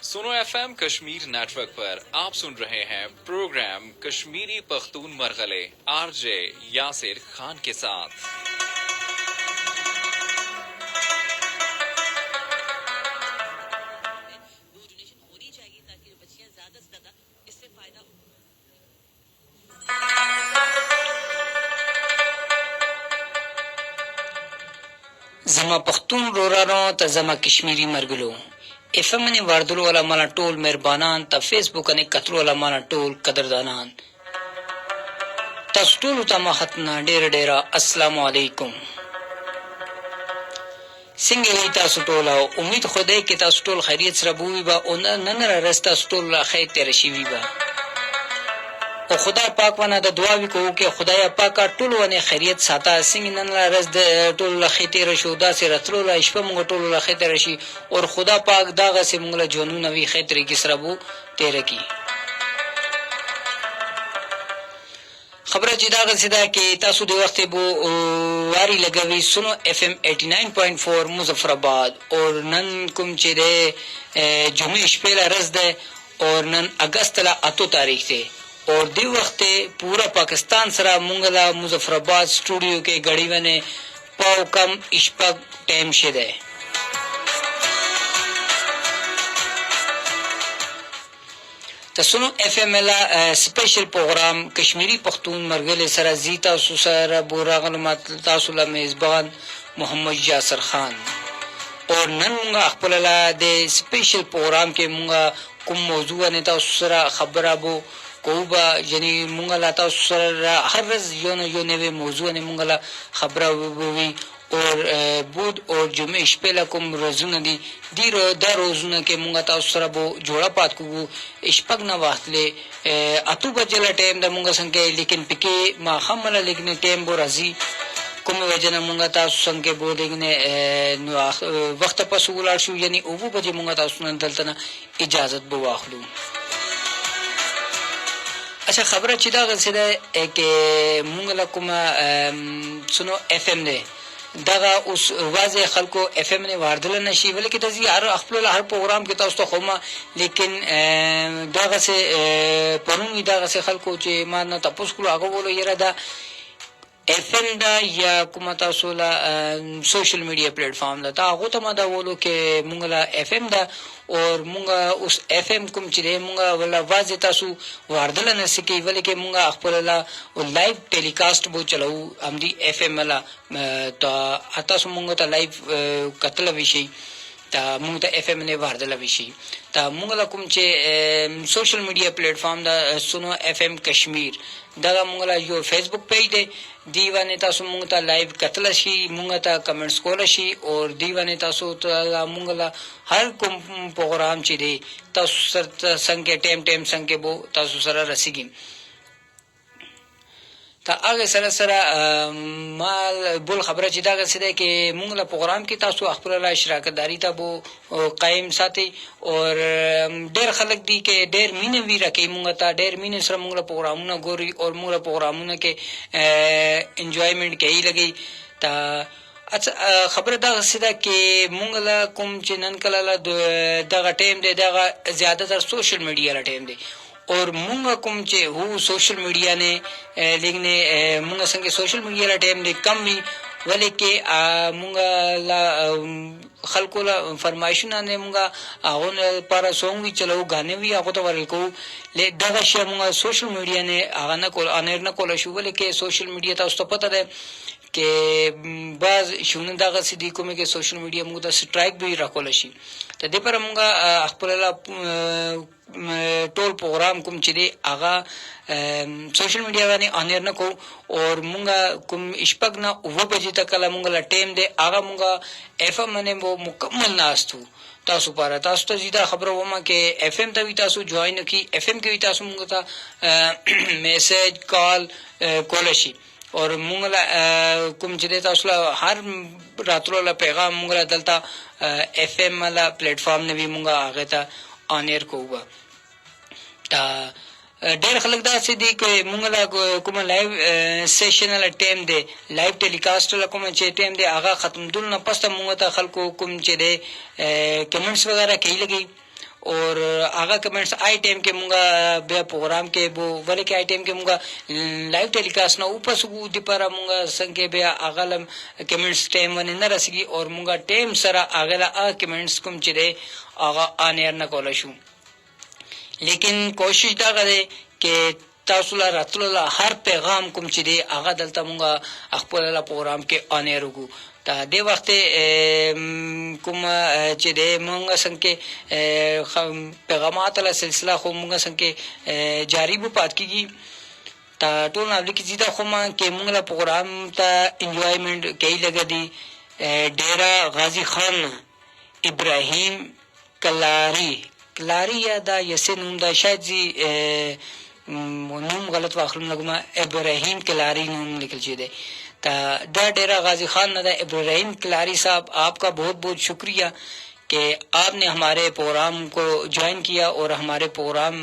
सुनो एफएम कश्मीर नेटवर्क पर आप सुन रहे हैं प्रोग्राम कश्मीरी पख्तून मरगले आरजे यासिर खान के साथ। زما پښتون رورانو ته زما کشمیري مرګلو اف ام نه واردلو ولا مالا ټول مهربانان ته فیسبوک نه کتلو ولا مالا ټول قدردانان تاسو ټول ته مختنا ډیر السلام علیکم. څنګه تاسو ټول؟ امید خدای کې تاسو ټول خیریت سره بووي با او نن را رستا ټول خیر تیر شي وي با او خدای پاک ونه د دعاوی کوو کې خدای پاک ټول ونه خیریت ساته. څنګه نن لا رز د ټول خیتیر شو داسې راتلو لا شپه موږ ټول لا خیتیر شي او خدا پاک داغه سه موږ له جنون وی خیتر کې سره بو تیر کی خبره چې داغه سدا کې تاسو د وخت بو واری لګوي سنو اف ام 89.4 مظفر آباد او نن کوم چې د جمعې شپه لا رز ده او نن اگست لا 8 تاریخ ده اور دی وخت پورا پاکستان سره مونږ لا مظفر آباد سټوډیو کې غړي ونه پاو کم اشپک ټایم شه ده. تاسو اف ام لا سپیشل پروګرام کشمیری پختون مرګل سره زیتا سره بوراغل تاسو له میزبان محمد یاسر خان اور نن موږ خپل لا د سپیشل پروګرام کې موږ کوم موضوع نه تاسو سره خبره بو کوبا یعنی مونږ لا تاسو سره هر ورځ یو نوې موضوع نه مونږ لا خبره ووي او بود او جمعې شپه لا کوم روزونه دي دا روزونه کې مونږ تاسو سره بو جوړه پات کوو شپږ نه واخلې اته بجې لا ټایم د مونږ څنګه لیکن پکې ما خمله لیکن ټایم بو راځي کوم وجه نه مونږ تاسو څنګه بو لیکن نو وخت پس ولاړ شو یعنی او بجې مونږ تاسو نن دلته اجازه بو واخلو. اچھا خبره چې دا غسه ده کې مونږ له کومه سنو اف ام ده دغه اوس واځي خلکو اف ام نه واردل نشي بلکې د هر خپل هر پروګرام کې تاسو ته خومه لیکن دغه سه پرونی دغه سه خلکو چې ما نه تاسو کول هغه ولې یره ده اف ام دا یا کومه تاسو له سوشل میډیا پلیټ فارم ده تا هغه ته ما دا ولو کې مونږ له اف ام ده اور مونږه اوس اف ام کوم چې مونږه ولا واځي تاسو واردل نه سکی بلکې مونږه خپل لا لایو ټیلیکاست بو چلو ام دی اف ام لا تا تاسو مونږه ته لایو کتل وشي تا مونږ ته اف ام نه واردل وشي تا مونږ لا کوم چې سوشل میډیا پلیټ فارم دا سنو اف ام کشمیر دا مونږ لا یو فیسبوک پیج دی دیوانه تاسو مونږ ته لایو کتل شي مونږ ته کمنټس کول شي او دیوانه تاسو ته مونږ لا هر کوم پروګرام چې دی تاسو سره څنګه ټایم څنګه بو تاسو سره رسیږي تا هغه سره مال بول خبره چې دا غسه ده کې مونږ له پروګرام کې تاسو خپل لا شراکت داری ته بو قائم ساتي اور ډېر خلک دي کې ډېر مینه وی راکې مونږ ته ډېر مینه سره مونږ له پروګرامونه ګوري او مونږ له پروګرامونه کې انجوایمنت کوي لګي تا اچھا خبره دا غسه ده کې مونږ له کوم چې نن کله دغه ټایم دی دغه زیاده تر سوشل میډیا لا ټایم دی اور مونږ کوم چې هو سوشل میډیا نه لیکن مونږ څنګه سوشل میډیا لا ټایم دی کم وی ولیکې مونږ لا خلکو لا فرمایشونه نه مونږ هغه لپاره سونګ وی چلو غانې وی هغه ته ورکو له دغه شی مونږ سوشل میډیا نه هغه نه کول انر نه کول شو ولیکې سوشل میډیا تاسو ته پته ده کې بعض شونه دغه سدي کومه کې سوشل میډیا موږ ته سټرایک به راکول شي ته دې پر موږ خپل ټول پروګرام کوم چې دی هغه سوشل میډیا باندې انر نه کو اور موږ کوم اشپک نه او بجې تک لا موږ لا ټیم دی هغه موږ اف ام نه مکمل ناستو تاسو لپاره تاسو ته زیاده خبره ومه کې اف ام ته وی تاسو جوائن کی اف ام کې وی تاسو موږ ته میسج کال کول شي اور مونږ لا کوم چې تاسو له هر راتلو له پیغام مونږ لا دلته اف ام لا پلیټ فارم نه وی مونږ هغه ته آن ایر کوو تا ډېر خلک دا چې دی مونږ لا کوم لایو سیشن لا ټایم دی لایو ټیلیکاست لا کوم چې ټایم دی هغه ختم دل نه پسته مونږ ته خلکو کوم چې دی کمنټس وغیرہ کوي لګي और आगा कमेंट्स आई टाइम के मुंगा बे प्रोग्राम के वो वाले के आई टाइम के मुंगा लाइव टेलीकास्ट ना ऊपर सुगु दिपारा मुंगा संके बे आगालम कमेंट्स टाइम वन न रसगी और मुंगा टाइम सरा आगला आ कमेंट्स कुम चिरे आगा आने न कोलशु लेकिन कोशिश दा करे के तासुला रतुला हर पैगाम कुम चिरे आगा दलता मुंगा अखपला प्रोग्राम के आने रुगु ता दे वक्त कुम चिरे मुंगा संके पैगामात ला सिलसिला खो मुंगा संके जारी बु पात की ता टोल नावली की जीता खुमा के मुंगला प्रोग्राम ता एंजॉयमेंट कई लगा दी डेरा गाजी खान इब्राहिम कलारी या दा यसे नूम दा शायद जी नूम गलत वाखलूम लगमा इब्राहिम कलारी नूम निकल चुके ता दा डेरा गाजी खान ना दा इब्राहिम कलारी साहब आपका बहुत बहुत शुक्रिया कि आपने हमारे प्रोग्राम को ज्वाइन किया और हमारे प्रोग्राम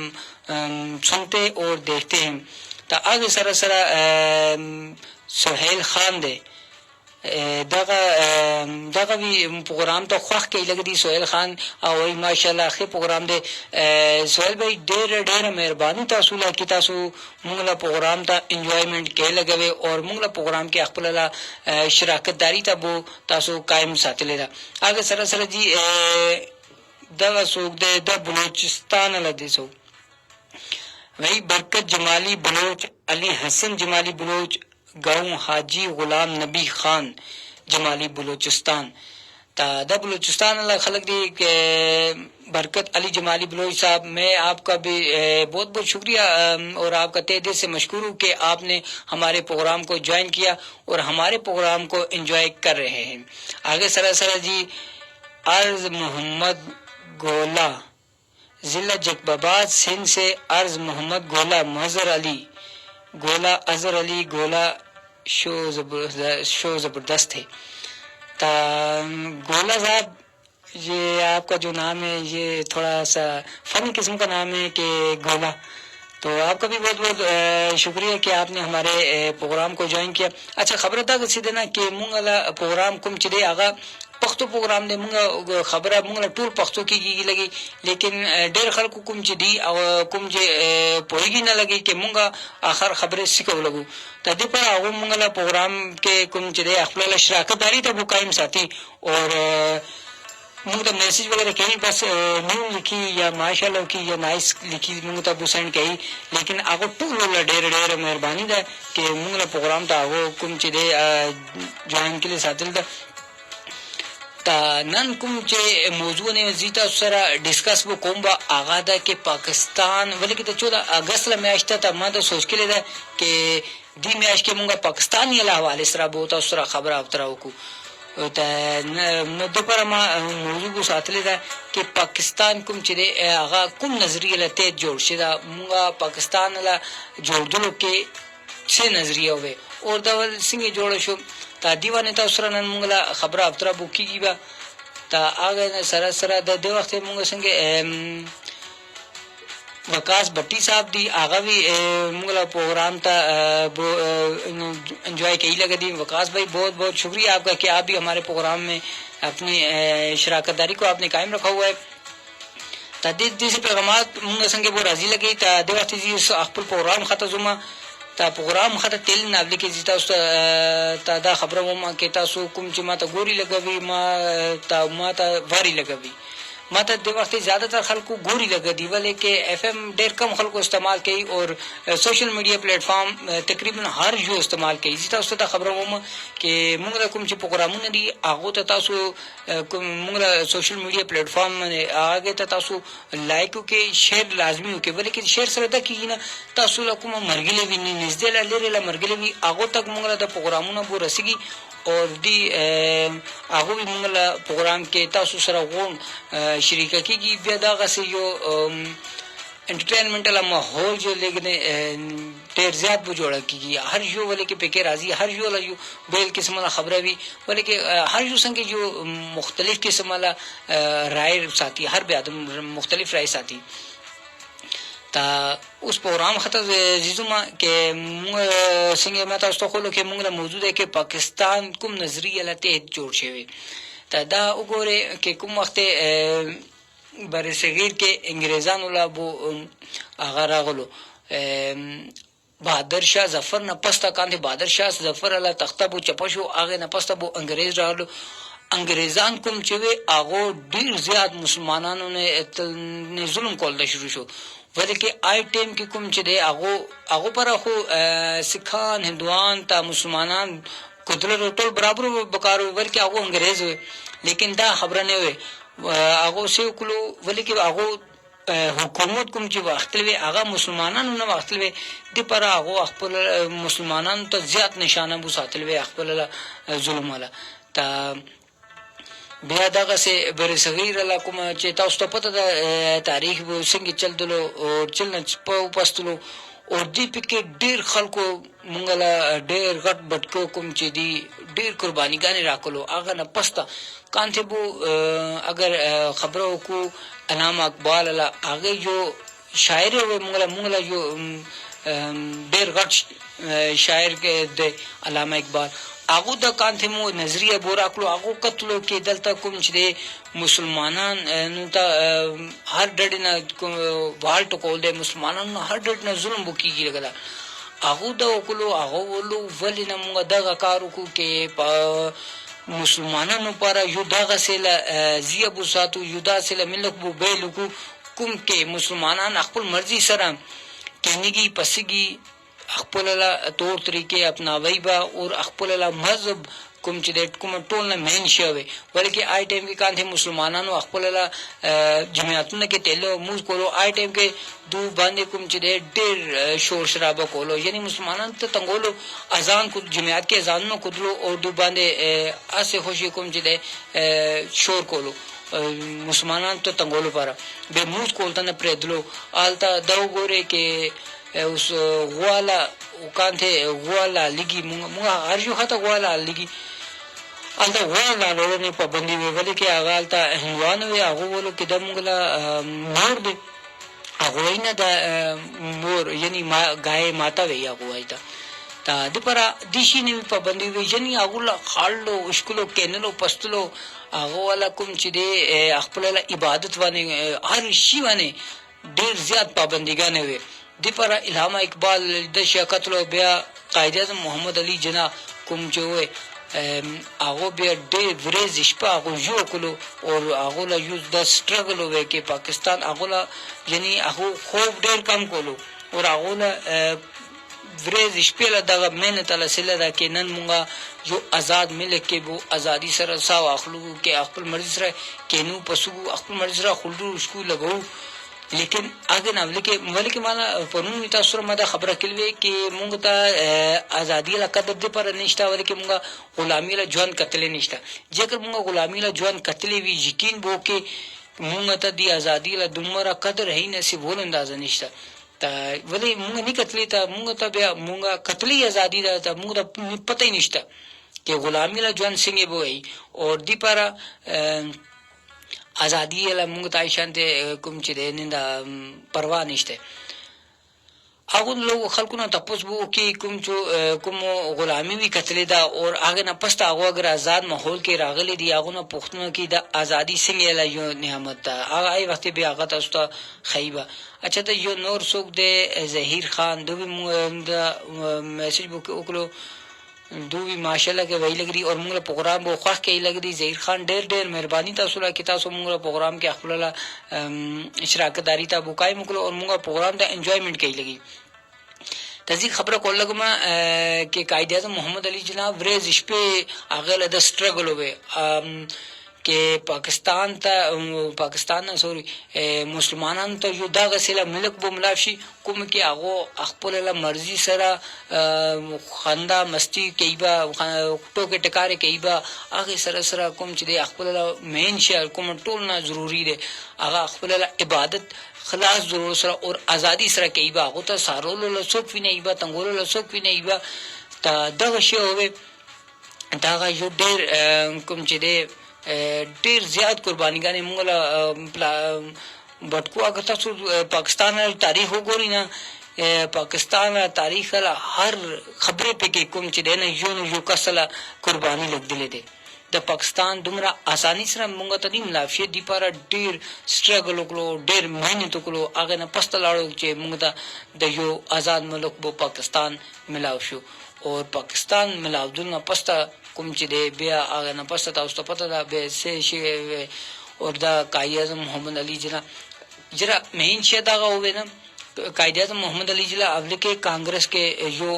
सुनते और देखते हैं ता आगे सरा सरा सुहेल खान दे दगा भी प्रोग्राम तो ख्वाह के लगदी सुहेल खान और माशाल्लाह खे प्रोग्राम दे सुहेल भाई ढेर मेहरबानी तासुला की तासु मुंगला प्रोग्राम ता एंजॉयमेंट के लगवे और मुंगला प्रोग्राम के अखपला शराकत दारी ता वो तासु कायम साथले दा आगे सरा सरा जी दगा सोक दे द बलूचिस्तान लदे सो वही बरकत जमाली बलोच अली हसन जमाली बलोच गाँव हाजी गुलाम नबी खान जमाली बलूचिस्तान ता द बलूचिस्तान अल्लाह खलक दी के बरकत अली जमाली बलोच साहब मैं आपका भी बहुत बहुत शुक्रिया और आपका तहे दिल से मशकूर हूँ कि आपने हमारे प्रोग्राम को ज्वाइन किया और हमारे प्रोग्राम को एंजॉय कर रहे हैं आगे सरासरा जी अर्ज मोहम्मद गोला जिला जकबाबाद सिंध से अर्ज मोहम्मद गोला महजर अली गोला अजहर अली गोला शो जबरदस्त है ता गोला साहब ये आपका जो नाम है ये थोड़ा सा फनी किस्म का नाम है कि गोला तो आपका भी बहुत बहुत शुक्रिया कि आपने हमारे प्रोग्राम को ज्वाइन किया अच्छा खबर था सीधे ना कि मुंगला प्रोग्राम कुम चिदे आगा पख्तो प्रोग्राम दे मुंगा खबर मुंगला टूर पख्तो की लगी लेकिन डेर खल को कुम चिदी और कुम जे पोईगी न लगी कि मुंगा आखिर खबरें सिको लगू तदे पर आगो मुंगला प्रोग्राम के कुम चिदे अखला शराकत दारी था वो कायम साथी और मुंगा मैसेज वगैरह कहीं बस न्यू लिखी या माशाल्लाह की या नाइस लिखी मुंगा तब सेंड कही लेकिन आगो टूर वाला डेर मेहरबानी दा कि मुंगला प्रोग्राम था आगो कुम चिदे ज्वाइन के लिए साथिल दा नन कुम चे मौजू ने जीता सरा डिस्कस वो कोम्बा आगादा के पाकिस्तान वाले के तो 14 अगस्त ला मैच था मैं तो सोच के लेदा कि दी मैच के मुंगा पाकिस्तानी अला हवाले सरा बहुत सरा खबर अवतरा को त न दोपहर मा मौजू को साथ लेदा कि पाकिस्तान कुम चिरे आगा कुम नजरिया लते जोड़ शेदा मुंगा पाकिस्तान ला जोड़ के से नजरिया हुए और दवल सिंह जोड़ शो ता दीवाने ता उसरा नन मुंगला खबर अवतरा बुकी की बा ता आगे सरा सरा दे वक्त मुंगा संगे वकास भट्टी साहब दी आगा भी मुंगला प्रोग्राम ता एंजॉय कई लगा दी वकास भाई बहुत बहुत शुक्रिया आपका कि आप भी हमारे प्रोग्राम में अपनी शराकतदारी को आपने कायम रखा हुआ है ता जैसे पैगामात मुंगा संगे वो राजी लगी ता दे वक्त जी अखपुर प्रोग्राम खता जुमा ता प्रोग्राम खता तेल नावली के जीता उस ता दा खबर वो मां के तासु कुम ची माता गोरी लगवी माता वारी लगवी माता दे वक्त ज्यादातर खल को गोरी लगा दी वाले के एफएम डेर कम खल को इस्तेमाल की और सोशल मीडिया प्लेटफॉर्म तकरीबन हर जो इस्तेमाल की जीता उस खबर वो के मुंगला कुम ची प्रोग्राम ने आगो तासु मुंगला सोशल मीडिया प्लेटफॉर्म में आगे तासु लाइक के शेयर लाजमी हो के बोले कि शेयर सरदा की ना तासु लकुम मरगिले भी निजदे ला लेरेला मरगिले भी आगो तक मुंगला दा प्रोग्राम ना वो रसीगी और दी आगो भी मुंगला प्रोग्राम के तासु सरा गोन शरीका की बेदागा से जो एंटरटेनमेंट वाला माहौल जो लेकिन ढेर ज्यादा बुझोड़ा की हर जो वाले के पेके राजी हर जो वाला जो बेल किस्म वाला खबर भी वाले के हर जो संगे जो मुख्तलिफ किस्म वाला राय साथी हर बेआदम मुख्तलिफ राय साथी ता उस प्रोग्राम खतर जिजुमा के सिंगे मैं तो उसको खोलो के मुंगला मौजूद है कि पाकिस्तान कुम नजरिया लते जोड़ छेवे ता दा उगोरे के कुम वक्त بر صغیر کې انګریزانو لا بو هغه راغلو بہادر شاه ظفر نه پسته کاندې بہادر شاه ظفر الله تخته بو چپه شو هغه نه پسته بو انګریز راغلو انګریزان کوم چې وي هغه ډیر زیات مسلمانانو نه ظلم کول شروع شو ولکه آی ټیم کې کوم چې دی هغه پر خو سکان هندوان ته مسلمانان قدرت ټول برابر وکړو ولکه هغه انګریز وي لیکن دا خبره نه وي هغه سې کولو ولکه هغه حکومت کوم چې واختلوي هغه مسلمانانو نه واختلوي د پر هغه خپل مسلمانانو ته زیات نشانه بو ساتلوي خپل ظلم ولا تا بیا دغه سه بر صغیر لا کوم چې تاسو ته پته ده تاریخ به څنګه چلدلو او چلنه په پستلو او دې پکې ډیر خلکو مونږ لا ډیر غټ بټکو کوم چې دی ډیر قربانیګانې راکولو هغه نه پسته کانته بو اگر خبرو کو علامه اقبال لا هغه جو شاعر و مونږ لا جو ډیر غټ شاعر کې د علامه اقبال هغه د کانته مو نظریه بورا کړو هغه کتلو کې دلته کوم چې مسلمانان نو ته هر ډډ نه والټ کول دي مسلمانانو هر ډډ نه ظلم وکیږي لګلا هغه د وکړو هغه ولو ولنه موږ دغه کارو کو کې مسلمانانو پر یو دغه سله زیبو ساتو یو دغه سله ملک بو بیل کو کوم کې مسلمانان خپل مرزي سره کېنګي پسګي خپل لا تور طریقې اپناوي با او خپل لا مذهب کوم چې د کوم ټول نه مین شوی ولکه آی ټیم کې کانته مسلمانانو خپل لا جمعیتونه کې تلو موږ کولو آی ټیم کې دو باندې کوم چې ډېر شور شرابه کولو یعنی مسلمانانو ته تنګولو اذان کو جمعیت کې اذان نو کولو او دو باندې اسه خوشي کوم چې شور کولو مسلمانانو ته تنګولو پر به موږ کولته نه پرېدلو آلته دا وګوره کې اوس غواله وکانته غواله لګي موږ هر یو هته غواله لګي الته غواله لرونه په باندې ویل کې هغه الته هندوانو وی هغه ولو کې د موږ لا مور دي هغه نه د مور یعنی ما غای ماتا وی هغه وایته تا د پر دیشي نه په باندې وی یعنی هغه لا خالو اسکولو کینلو پستلو هغه ولا کوم چې دی خپل عبادت باندې هر شي باندې ډیر زیات پابندیګانې وي دی پر علامه اقبال د شکتلو بیا قائد اعظم محمد علي جنا کوم چې وي هغه بیا ډېر ورځ شپه هغه جو کولو او هغه له یو د سټرګل وي کې پاکستان هغه له یعنی هغه خوب ډېر کم کولو او هغه له ورځ شپه له دغه مهنت له سره دا کې نن مونږه جو آزاد ملک کې بو ازادي سره ساو اخلو کې خپل مرزي سره کینو پسو خپل مرزي سره خلدو شکو لګو لیکن اګه نه ولکه مالا پرونی تاسو سره مده خبره کړې کې مونږ ته ازادي له قدر دې پر نشته ولکه مونږ غلامي له ژوند کتلې نشته ځکه مونږ غلامي له ژوند کتلې وی یقین بو کې مونږ ته دی ازادي له دومره قدر هي نصیب ول انداز نشته ته ولی مونږ نه کتلې ته مونږ ته بیا مونږ کتلې ازادي ته مونږ ته پته یې نشته کې غلامي له ژوند څنګه بوي او دې پر ازادي له موږ ته شانته کوم چې نندا پروا نشته هغه لو خلکو نه تاسو وو کې کوم غلامي وی کتلې دا او هغه نه پسته هغه اگر آزاد ماحول کې راغلي دي هغه نه پښتنو کې د ازادي څنګه له یو نعمت ده هغه ای وخت به هغه تاسو ته خیبه اچھا ته یو نور څوک دی ظهیر خان دوی موږ میسج وکړو دوی ماشاءالله کې وی لګري او موږ پروګرام بو خوښ کې لګري ظهیر خان ډېر مهرباني تاسو له کې تاسو موږ پروګرام کې خپل اشراکت داری ته بوکای موږ او موږ پروګرام ته انجوایمنت کې لګي تزي خبره کول لګم کې قائد اعظم محمد علي جناب ورځ شپه هغه له د سټرګل وې کې پاکستان نه سوري مسلمانانو ته یو دغه سله ملک بو ملاشي کوم کې هغه خپل له مرزي سره خندا مستی کیبا ټوکې ټکارې کیبا هغه سره کوم چې خپل مین شي کوم ټول نه ضروری دی هغه خپل عبادت خلاص ضرور سره او ازادي سره کیبا هغه ته سارول له څوک ویني ایبا تنګول له څوک ویني ایبا ته دغه شی وي دغه یو ډېر کوم چې ډیر زیات قربانیګانې موږ له بټکو اگر تاسو پاکستان تاریخ وګورئ نه پاکستان تاریخ له هر خبرې پکې کوم چې نه یو کسله قرباني لګدلې دي د پاکستان دومره اساني سره مونږ ته نیم لاف شي دی پر ډیر سټرګل وکړو ډیر مهنت وکړو هغه نه پسته لاړو چې مونږ ته د یو آزاد ملک بو پاکستان ملاو شو او پاکستان ملاودون نه پسته کوم چې دی بیا هغه نه پسته تاسو ته پته ده به څه شي اور دا قائد اعظم محمد علی جنا مین شي دا ہوئے نا قائد اعظم محمد علی جلا اول के कांग्रेस के जो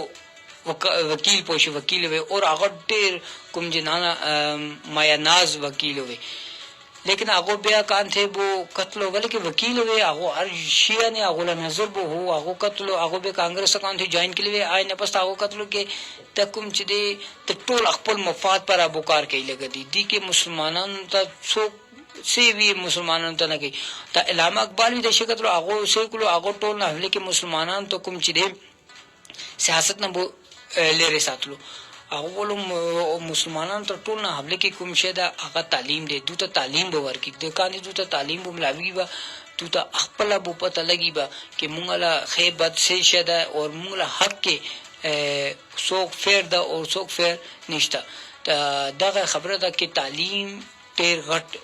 वकील पोशी वकील हुए और आगो ढेर कुम जनाना माया नाज वकील हुए लेकिन आगो बया कान थे वो कत्ल हो गए कि वकील हुए आगो हर शिया ने आगो नजर वो हो आगो कत्ल आगो बे कांग्रेस कान थे ज्वाइन के लिए आए न पस आगो कत्ल के तकुम चदे त टोल अखपल मफाद पर अबुकार के लगे दी के मुसलमानों ता सो से भी मुसलमानों ता न की ता इलामा इकबाल भी दशे कत्ल आगो से कुलो आगो टोल न हले के मुसलमानों तो कुम चदे सियासत न वो लेरे साथलो आगो बोलो मुसलमानों तो टोल न हले के कुम शेदा आगा तालीम दे दूता तालीम बवर की दुकान दूता तालीम बो मिलावी बा दूता अखपला बो पता लगी बा कि मुंगला खैबत से शेदा और मुंगला हक के सोक फेर दा और सोक फेर निश्ता दगा खबर दा कि तालीम टेर घट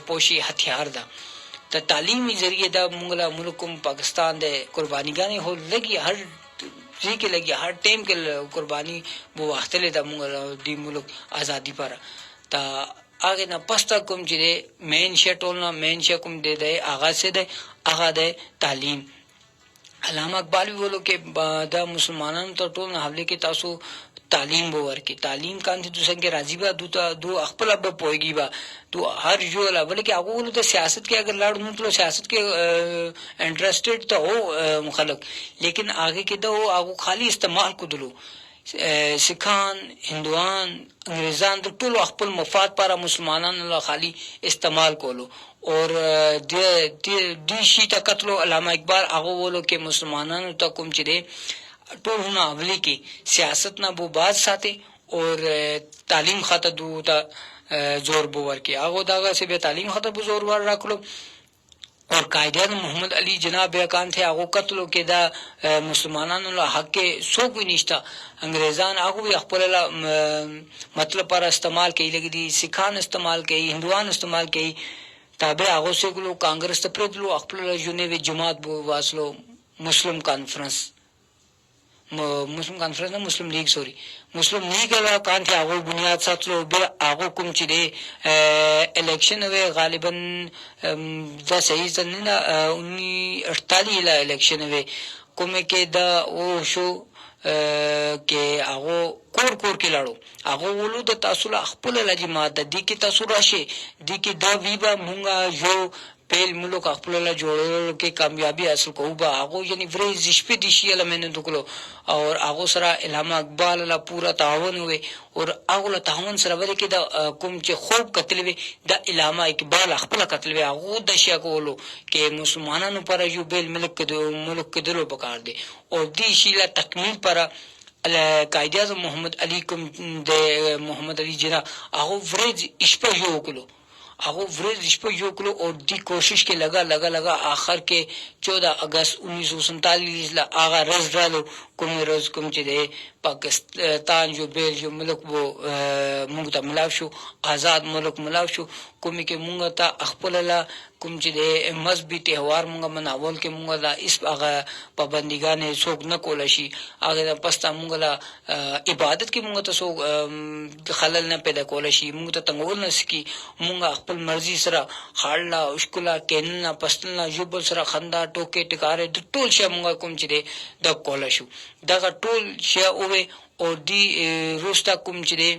पोशी हथियार दा त तालीमी जरिए दा मुंगला मुल्कुम पाकिस्तान दे कुर्बानी गाने हो लगी हर जी के लगी हर टाइम के कुर्बानी वो वास्तले दा मुंगला दी मुल्क आजादी पर ता आगे ना पस्ता कुम जिरे मेन शेटोल ना मेन शे कुम दे आगा से दे आगा दे तालीम अलामा इकबाल भी बोलो कि दा मुसलमानों तो टोल ना हवले के तासु तालीम बोवर की तालीम कान थी दूसरे के राजी बा दो अखपल अब पोएगी बा तो हर जो ला बोले कि आगो बोलो तो सियासत के अगर लाड़ हूं तो सियासत के इंटरेस्टेड तो हो मुखलक लेकिन आगे के दो आगो खाली इस्तेमाल को दलो सिखान हिंदुआन अंग्रेजान तो टोल अखपल मफाद पारा मुसलमानों खाली इस्तेमाल को लो और दी शीता कत्लो अलामा इकबाल आगो बोलो कि मुसलमानों तक कुम चिरे टोल होना अवली की सियासत ना वो बात साथे और तालीम खाता दूता जोर बोवर की आगो दागा से बे तालीम खाता बो जोर वार रख लो और कायदे मोहम्मद अली जनाब बेकान थे आगो कत्लो के दा मुसलमानों ला हक के सो कोई निश्ता अंग्रेजान आगो भी अखपरला मतलब पर इस्तेमाल की लगी दी सिखान इस्तेमाल की हिंदुआन इस्तेमाल की ताबे आगो से को कांग्रेस त प्रेतलो अखपरला जुने वे जमात बो वासलो मुस्लिम कॉन्फ्रेंस ना मुस्लिम लीग सॉरी मुस्लिम लीग वाला कान थे आगो बुनियाद साथ लो बे आगो कुम चिदे इलेक्शन वे गालिबन दा सही सन्ना 1948 ला इलेक्शन वे कुमे के दा वो शो के आगो कोर के लाड़ो आगो बोलो द तासुला खपल लाजी मात दी की तासुरा शे दी की दा वीबा मुंगा जो पेल मुल्क अखपला जोड़ो के कामयाबी हासिल को बा आगो यानी व्रे जिशपे दिशी अला मैंने दुकलो और आगो सरा इलामा इकबाल ला पूरा तावन हुए और आगो ला तावन सरा वले के दा कुम चे खूब कत्लवे दा इलामा इकबाल अखपला कत्लवे आगो दशिया को लो के मुसलमानों पर यू बेल मुल्क के दिलो बकार दे और दी शीला तकमील पर कायद आज़म मोहम्मद अली कुम दे मोहम्मद अली जना आगो व्रे इशपे यो को आगो व्रेज इस पर यो करो और दी कोशिश के लगा आखिर के 14 अगस्त 1947 ला आगा रज डालो कुम रोज कुम चिदे पाकिस्तान जो बेल जो मुल्क वो मुंगता मिलाव शो आजाद मुल्क मिलाव शो कुमी के मुंगता अखपलला कुम चिदे मजहबी त्योहार मुंगा मनावल के मुंगला इस आगा पाबंदीगा ने सोग न कोलशी आगे पस्ता मुंगला इबादत की मुंगता सोग खलल न पैदा कोलशी मुंगता तंगोल न सकी मुंगा अखपल मर्जी सरा खाड़ला उश्कुला केनना पस्तलना जुबल सरा खंदा टोके टिकारे टोल शे मुंगा कुम चिदे द कोलशु दगा टोल शे ओवे और दी रोस्ता कुम चिदे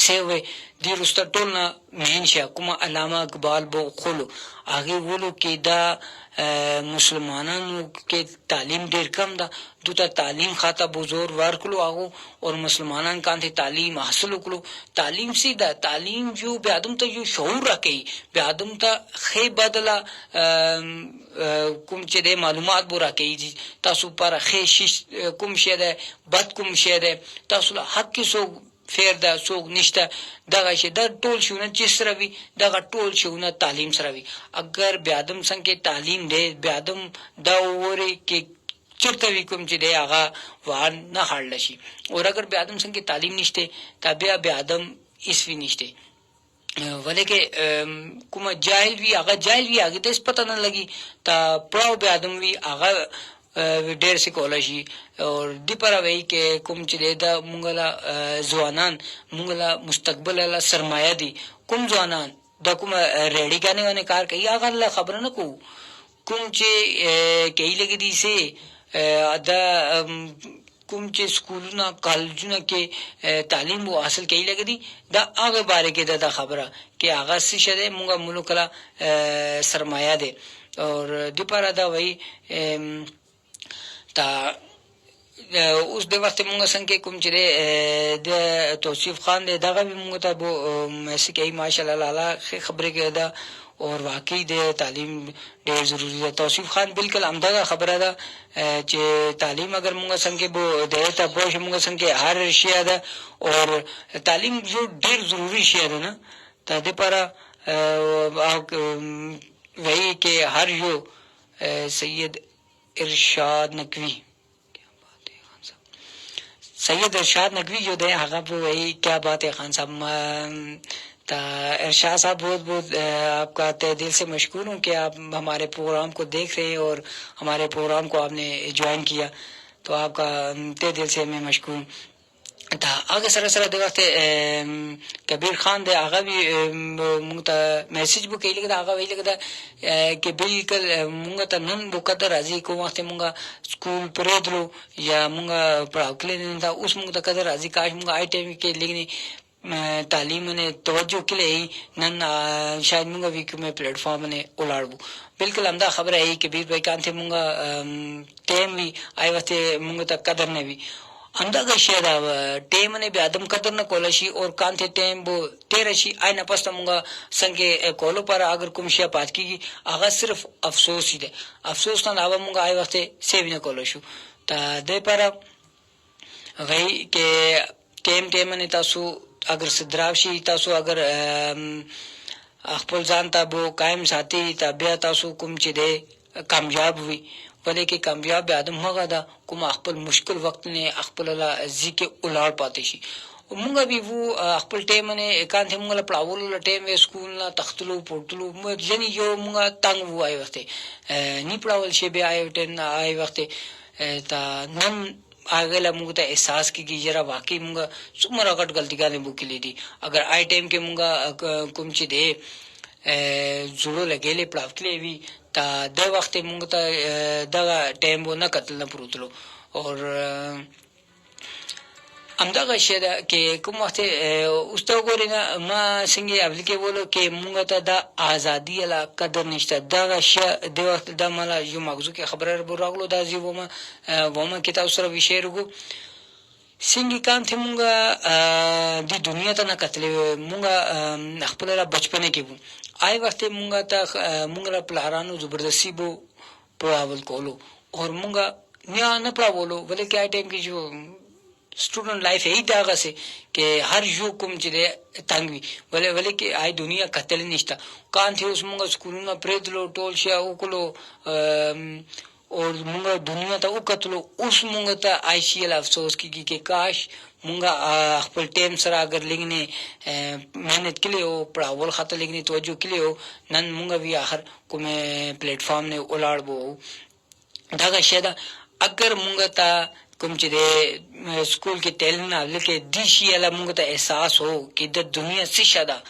से वे दी रुस्ता टोलना मेहनशा कुमा अलामा इकबाल बो खोलो आगे बोलो कि दा मुसलमानों के तालीम देर कम दा दूता तालीम खाता बुजोर वार कलो आगो और मुसलमानों का तालीम हासिल कलो तालीम सीधा तालीम जो बेआदम ता जो शऊर रखे बेआदम ता खे बदला कुम चेदे मालूमात बो रखे जी तासु पर खे शिश कुम शेदे बद कुम शेदे तासुला हक की सो फेर दा सोग निश्ता दगा शे दर टोल शुना जिस रवि दगा टोल शुना तालीम सरवी अगर बेआदम संग के तालीम दे बेआदम दा ओरे के चिरतवी कुम चिदे आगा वार न हाड़लशी और अगर बेआदम संग के तालीम निश्ते तबे बेआदम इसवी निश्ते वले के कुमा जाहिल भी आगे तो इस पता न लगी ता प्राव पे आदम भी आगा ढेर से कॉलेजी और दीपरा वही के कुम चिलेदा मुंगला जवानान मुंगला मुस्तकबल अला सरमाया दी कुम जवानान दा कुम रेडी गाने वाने कार कही आगा ला खबर न को कुम चे कही लगी दी से अदा कुम चे स्कूलना कॉलेजना के तालीम वो हासिल कही लगी दी दा आगे बारे के दा खबरा के आगा से शदे मुंगा मुलुकला सरमाया दे और दीपरा दा वही ता उस दे वक्त मुंगा संके कुम चिरे दे तौसीफ खान दे दागा भी मुंगा ता वो ऐसे कही माशाल्लाह लाला खबरे के दा और वाकई दे तालीम ढेर जरूरी है तौसीफ खान बिल्कुल अमदा खबर है चे तालीम अगर मुंगा संके वो दे ता बोश मुंगा संके हर शिया दा और तालीम जो ढेर जरूरी शिया है ना ता दे पारा वही के हर यो सैयद इरशाद नकवी सैयद इरशाद नकवी जो दे आगा वही क्या बात है खान साहब ता इरशाद साहब बहुत बहुत आपका तहे दिल से मशकूर हूँ कि आप हमारे प्रोग्राम को देख रहे हैं और हमारे प्रोग्राम को आपने ज्वाइन किया तो आपका तहे दिल से मैं मशकूर हूँ ता आगे सरा सरा दे वक्त कबीर खान दे आगा भी मुंगता मैसेज bu कही लगता आगा वही लगता कि बिल्कुल मुंगा ता नन bu कदर राजी को वक्त मुंगा स्कूल पढ़ो या मुंगा पढ़ाओ के लिए नहीं था उस मुंगा कदर राजी काश मुंगा आई टाइम के लेकिन तालीम ने तवज्जो के लिए नन शायद मुंगा वीक में प्लेटफॉर्म ने उलाड़बू बिल्कुल अमदा खबर है कि बीर भाई कांथे मुंगा टाइम भी आई वक्त मुंगा ता कदर ने भी अंदाजा शेदा टेम ने भी आदम कदर न कोलशी और कांथे टेम वो तेरशी आई न पस्ता मुंगा संगे कोलो पर अगर कुमशिया पात की आगा सिर्फ अफसोस ही दे अफसोस ना लावा मुंगा आई वक्त सेव न कोलशु ता दे पर वही के टेम ने तासु अगर सिद्रावशी तासु अगर अखपल जानता वो कायम साथी ता बिया तासु कुम चिदे कामयाब हुई भले के कामयाब आदम होगा दा कुम अखपल मुश्किल वक्त ने अखपल ला जी के उलाड़ पाते शी मुंगा भी वो अखपल टेम ने एकांत मुंगा पढ़ावल टेम वे स्कूल ना तख्तलो पोर्टलो जनी यो मुंगा तंग वो आए वक्त नी पढ़ावल शे बे आए टेन आए वक्त ता नम आगे ला मुंगा एहसास की जरा वाकई मुंगा सुमर अकट गलती का ने बुक ली थी अगर आई टाइम के मुंगा कुमची दे जुड़ो लगेले पढ़ाव के लिए भी ता द वक्त मुंगता दगा टाइम वो न कतल न पुरुतलो और अमदा का शेदा के कुम वक्त उस तो गोरे ना मा सिंगे अबल के बोलो के मुंगता दा आजादी अला कदर निश्ता दगा शा दे वक्त दा मला जो मगजू के खबर बुरागलो दा जी वो मा किताब सर विषय रुगो सिंगी कान थे मुंगा दी दुनिया ता ना कतले मुंगा अखपला बचपने के वो आए वक्त मुंगा ता मुंगला प्लारानो जबरदस्ती बो पढ़ावल कोलो और मुंगा न्या न पढ़ावलो बोले क्या टाइम की जो स्टूडेंट लाइफ है ही दागा से कि हर यू कुम चिले तंगवी बोले बोले कि आई दुनिया कतल निश्ता कान थे उस मुंगा स्कूल ना प्रेदलो टोलशिया उकलो और मुंगा दुनिया ता उकतलो उस मुंगा ता आईसीएल अफसोस की के काश मुंगा अखपल टेम सरा अगर लिखने मेहनत के लिए हो पढ़ावल खाता लिखने तवज्जो के लिए हो नन मुंगा भी आखिर को मैं प्लेटफॉर्म ने उलाड़ बो धागा शेदा अगर मुंगा ता कुम चिदे स्कूल के तेलना लेके दिशी अला मुंगा ता एहसास हो कि द दुनिया से शदा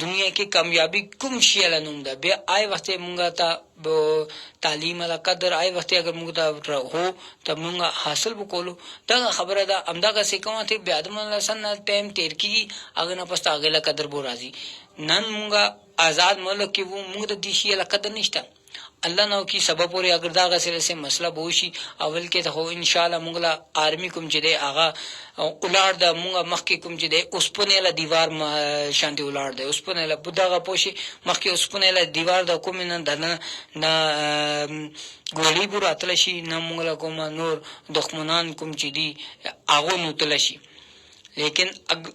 दुनिया की कामयाबी कुम शियाला नुंदा बे आए वक्त मुंगा ता तालीम अला कदर आए वक्त अगर मुंगा हो तब मुंगा हासिल बकोलो दा खबर दा अमदा का सिकवा थे बेआदम सन टाइम तेर की अगर ना पस्ता अगला कदर बो राजी नन मुंगा आजाद मलक की वो मुंगा दिशी अला कदर निष्ठा अल्लाह ना की सबब और अगर दागा से मसला बोशी अवल के हो इंशाल्लाह मुंगला आर्मी कुम चिदे आगा उलाड़ दा मुंगा मक्की कुम चिदे उसपनेला दीवार शांति उलाड़ दे उसपनेला बुद्धा पोशी मक्की उसपनेला दीवार दा कुम न धना ना गोली बुरा तलशी ना मुंगला कोमा नूर दुश्मनान कुम चिदी आगो नुतलशी लेकिन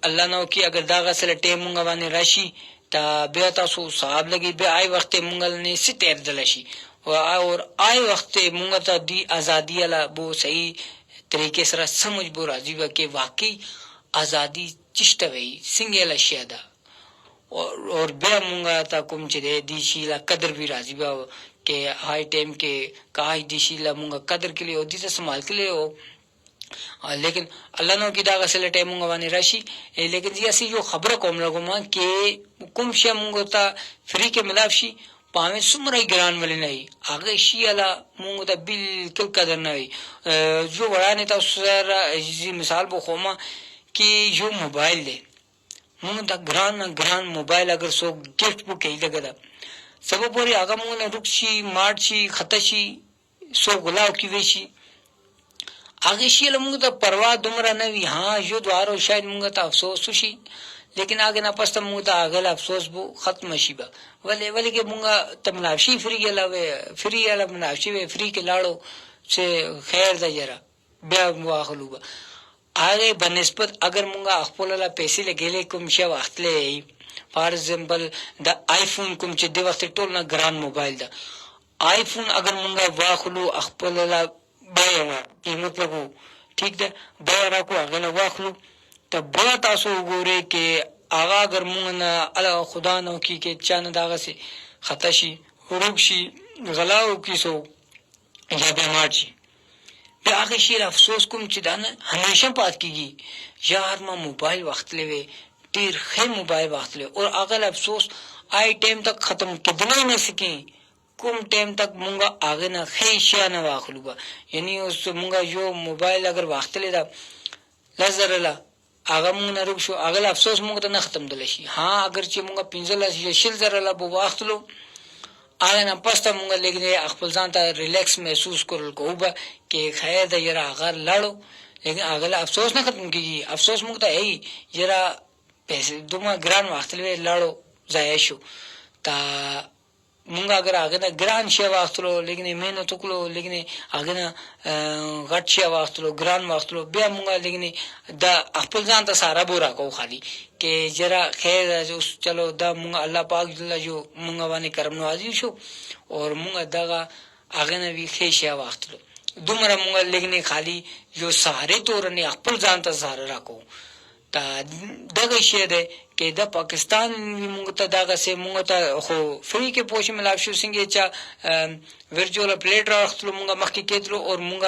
अल्लाह ना की अगर दागा से टे मुंगा वाने राशि ता बेता सो साहब लगी बे आए वक्त मुंगल ने सितेर दलशी और आए वक्त मुंगा ता दी आजादी अला वो सही तरीके से समझ बो राजी व के वाकई ازادي چشته وي څنګه لشي ده اور بیا مونږه تا کوم چې دی شي لا قدر بھی راځي بیا کې هاي ټایم کې کای دی شي لا مونږه قدر کړي او دې ته سمال کړي او لیکن الله نو کې دا غسل ټایم مونږ باندې راشي لیکن زیاسی جو خبره کوم لګوم کې کوم شی مونږ ته فری کې ملاوي شي پامه سمره ګران ولې نه هغه شی اله مونږ ته بالکل قدر نه وي جو ورانه تاسو سره مثال بو خوما کې یو موبایل دی مونږ دا ګران موبایل اگر سو گیفت بو کې لګا سبب پوری هغه مونږ نه رکشي مارچ شي خطا شي سو غلاو کې وي شي هغه شی له مونږ ته پروا دومره نه وي ها یو دوارو شاید مونږ ته افسوس شي لیکن هغه نه پسته مونږ ته هغه افسوس بو ختم شي به ولې کې مونږ تمناشي فری لاوي فری لا مناشي فری کې لاړو چې خیر ده جره بیا واخلو هغه بنسبت اگر مونږه خپل لا پیسې لګېلې کوم شی واختلې فار ایگزامپل د آیفون کوم چې د وخت ټول نه ګران موبایل ده آیفون اگر مونږه واخلو خپل لا بیا قیمت لګو ٹھیک ده بیا راکو هغه نه واخلو ته بیا تاسو وګورئ کې هغه اگر مونږ نه الله خدا نو کې چانه داغه سي خطا شي ورک شي غلاو کیسو یا بیمار شي بیا هغه شی افسوس کوم چې دا نه همیشه پات کیږي یار ما موبایل وخت لوي ډیر ښه موبایل وخت لوي او هغه افسوس آی ټایم تک ختم کېدنه نه سکی کوم ټایم تک مونږه هغه نه ښه شي نه واخلو یعنی اوس مونږه یو موبایل اگر وخت لیدا لزر لا هغه مونږ نه روښو هغه افسوس مونږ ته نه ختم دل شي ها اگر چې مونږه 15 یا 60 زره لا بو واختلو هغه نه پسته مونږ لګنه خپل ځان ته ریلیکس محسوس کول کوبه کې خیر د یره هغه لاړو لیکن هغه افسوس نه ختم کیږي افسوس مونږ ته ای یره پیسې دومره ګران واختلې لاړو ضایع شو تا مونږ اگر هغه نه ګران شی واختلو لیکن مهنت وکړو لیکن هغه نه غټ شی واختلو ګران واختلو بیا مونږ لیکن دا خپل ځان ته سارا بورا کو خالی کې جرا خیر اوس چلو دا مونږ الله پاک جل جو مونږ باندې کرم نوازي شو او مونږ دغه هغه نه وی ښه شی واختلو دومره مونږ لیکن خالی یو ساره تور نه خپل ځان ته ساره راکو تا دغه شی ده کې د پاکستان موږ ته دغه سه موږ ته خو فری کې پوښ ملاو شو څنګه چې ورچوال پلیټ راختلو موږ مخکې کېدلو او موږ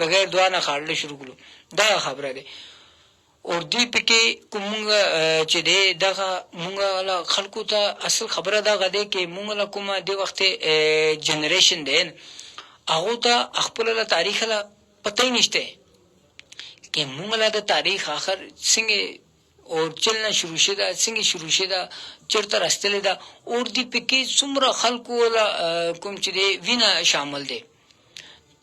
بغیر دعا نه خاړل شروع کړو دا خبره ده اور دی پکې کومه چې دغه موږ خلکو ته اصل خبره دا غده کې موږ له کومه د وخت جنریشن ده هغه ته خپل له تاریخ له پته نشته کې موږ له د تاریخ اخر څنګه اور چلنا شروع شده څنګه شروع شده چرته راستلې ده اور دی پکې څومره خلکو کوم چې وینا شامل دي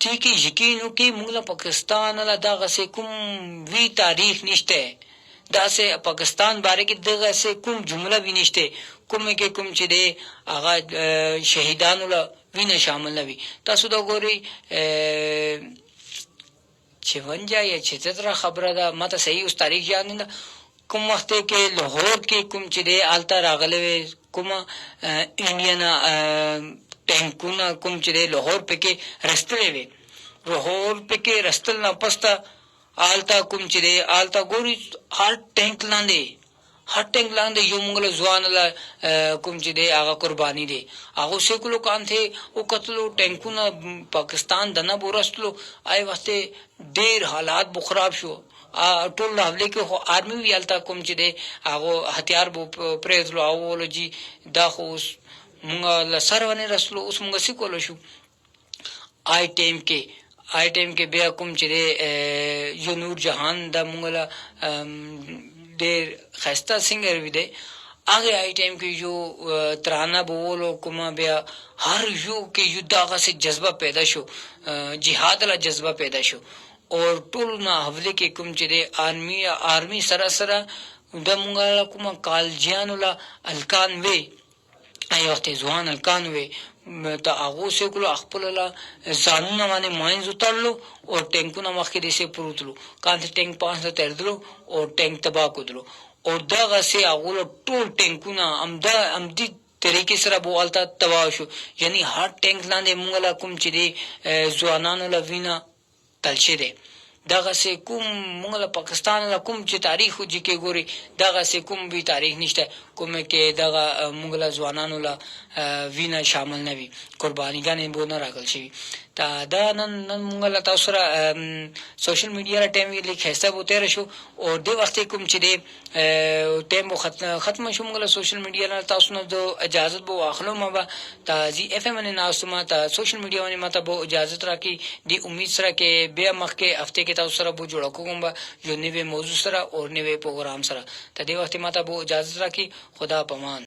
ٹھیک ہے یقینو کې موږ له پاکستان له دغه سه کوم وی تاریخ نشته دا سه پاکستان باره کې دغه سه کوم جمله وی نشته کوم چې دی هغه شهیدانو له وینا شامل نه وي تاسو دا ګورئ 56 یا 76 خبره ده ماته صحیح اوس تاریخ یاد نه کوم وخت کې لاهور کې کوم چې دی آلتا راغله کوم انډین ټانکونه کوم چې دی لاهور پکې رستلې وي لاهور پکې رستل نه پسته آلتا کوم چې دی آلتا ګوري هر ټانک لاندې یو مونږ ځوان له کوم چې دی هغه قرباني دی هغه سیکلو کان ته او قتلو ټانکونه پاکستان دنه ورستلو آی وخت ډیر حالات بو خراب شو ټول حمله کې خو آرمي ویالتا کوم چې دی هغه هتیار بو پریزلو اولوجي دا خو مونږ له سرونه رسلو اوس مونږ سیکولو شو آی ټایم کې بیا کوم چې دی یو نور جهان د مونږ له ډیر خسته سنگر وي دی هغه آی ټایم کې یو ترانه بولو کومه بیا هر یو کې یو دغه سه جذبه پیدا شو جهاد له جذبه پیدا شو اور ټول نه حواله کې کوم چې دی آرمي سره د مونږ کومه کالجیان له الکان وي ای وخت ځوان الکان وي ته هغه سیکلو خپل له ځانونه باندې ماینز وتړلو او ټانکونه مخکې دې سه پروتلو کان ټانک پاسه تردلو او ټانک تباہ کړلو او دغه سه هغه ټول ټانکونه امدي طریقې سره بوالتا تباہ شو یعنی هر ټانک لاندې مونږ لا کوم چې دی ځوانانو لوینا تلشه دي دغه سه کوم موږ له پاکستان له کوم چې تاریخ چې کې ګوري دغه سه کوم به تاریخ نشته کوم کې دغه موږ له ځوانانو له وینا شامل نه وي قربانیګانې به نه راغل شي دا نن موږ له تاسو سره سوشل میډیا را ټایم ویلې خسته بو تیر شو او د وخت کوم چې د ټایم ختم شو موږ له سوشل میډیا نه تاسو نه د اجازه بو واخلو ما به تازي اف ام نه ناسو ما ته سوشل میډیا باندې ما ته بو اجازه راکې دی امید سره کې بیا مخکې هفته کې تاسو سره بو جوړ کوم به یو نوې موضوع سره او نوې پروګرام سره ته د وخت ما ته بو اجازه راکې خدا پامان